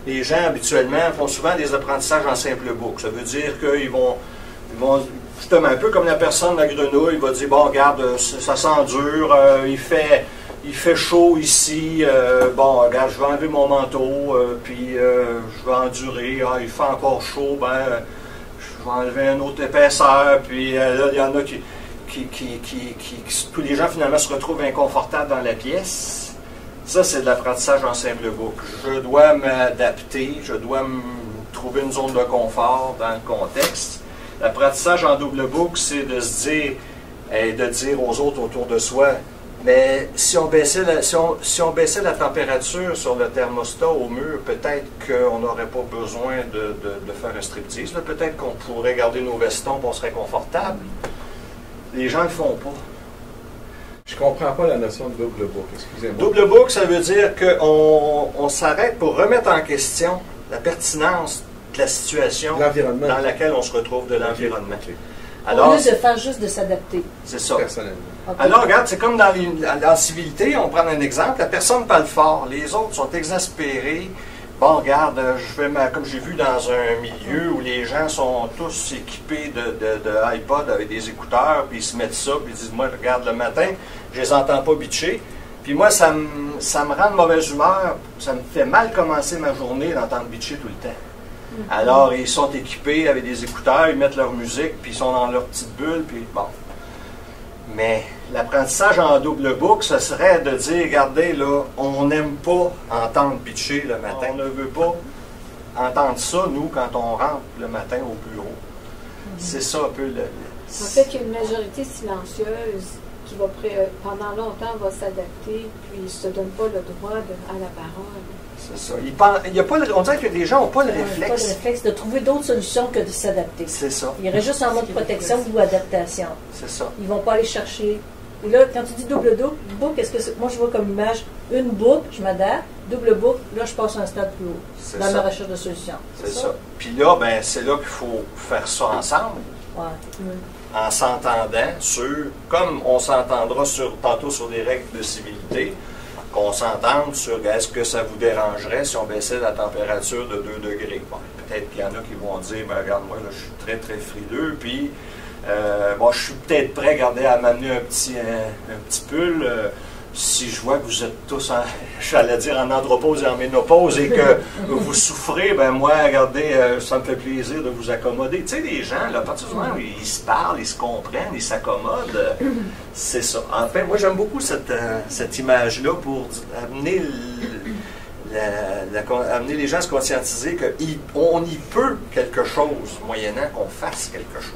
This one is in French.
Les gens, habituellement, font souvent des apprentissages en simple boucle. Ça veut dire qu'ils vont justement, un peu comme la personne, la grenouille, il va dire, bon, regarde, ça sent dur, il fait chaud ici, bon, regarde, je vais enlever mon manteau, puis je vais endurer, il fait encore chaud, ben, je vais enlever une autre épaisseur, puis là, il y en a tous les gens, finalement, se retrouvent inconfortables dans la pièce. Ça, c'est de l'apprentissage en simple boucle. Je dois m'adapter, je dois me trouver une zone de confort dans le contexte. L'apprentissage en double boucle, c'est de se dire et de dire aux autres autour de soi, mais si on baissait la température sur le thermostat au mur, peut-être qu'on n'aurait pas besoin de faire un striptease. Peut-être qu'on pourrait garder nos vestons et on serait confortable. Les gens ne le font pas. Je ne comprends pas la notion de double boucle, excusez-moi. Double boucle, ça veut dire qu'on s'arrête pour remettre en question la pertinence de la situation dans laquelle on se retrouve, de l'environnement. Okay. Au lieu de faire juste de s'adapter. C'est ça. Personnellement. Okay. Alors, regarde, c'est comme dans la civilité, on prend un exemple, la personne parle fort, les autres sont exaspérés. Bon, regarde, comme j'ai vu dans un milieu où les gens sont tous équipés de iPod avec des écouteurs, puis ils se mettent ça, puis ils disent, moi, regarde, le matin, je les entends pas bitcher. Puis moi, ça me rend de mauvaise humeur, ça me fait mal commencer ma journée d'entendre bitcher tout le temps. Alors, ils sont équipés avec des écouteurs, ils mettent leur musique, puis ils sont dans leur petite bulle, puis bon. Mais l'apprentissage en double boucle, ce serait de dire, regardez, là, on n'aime pas entendre pitcher le matin. On ne veut pas entendre ça, nous, quand on rentre le matin au bureau. C'est ça un peu En fait, qu'il y a une majorité silencieuse qui va pendant longtemps va s'adapter, puis ne se donne pas le droit à la parole. C'est ça. On dirait que les gens n'ont pas le réflexe. Pas le réflexe de trouver d'autres solutions que de s'adapter. C'est ça. Ils restent juste en mode protection ou adaptation. C'est ça. Ils ne vont pas aller chercher. Et là, quand tu dis double boucle, est-ce que moi je vois comme image une boucle, je m'adapte, double boucle, là je passe à un stade plus haut dans ma recherche de solutions. C'est ça. Puis là, ben, c'est là qu'il faut faire ça ensemble. Ouais. En s'entendant comme on s'entendra tantôt sur des règles de civilité, qu'on s'entende sur est-ce que ça vous dérangerait si on baissait la température de 2 degrés. Bon, peut-être qu'il y en a qui vont dire, ben, regarde, moi, là, je suis très, très frileux, puis bon, je suis peut-être prêt, regardez, à m'amener un petit pull. Si je vois que vous êtes tous, j'allais dire, en andropause et en ménopause et que vous souffrez, ben moi, regardez, ça me fait plaisir de vous accommoder. Tu sais, les gens, là, à partir du moment où ils se parlent, ils se comprennent, ils s'accommodent, c'est ça. Enfin, moi, j'aime beaucoup cette image-là pour amener amener les gens à se conscientiser qu'on y peut quelque chose, moyennant qu'on fasse quelque chose.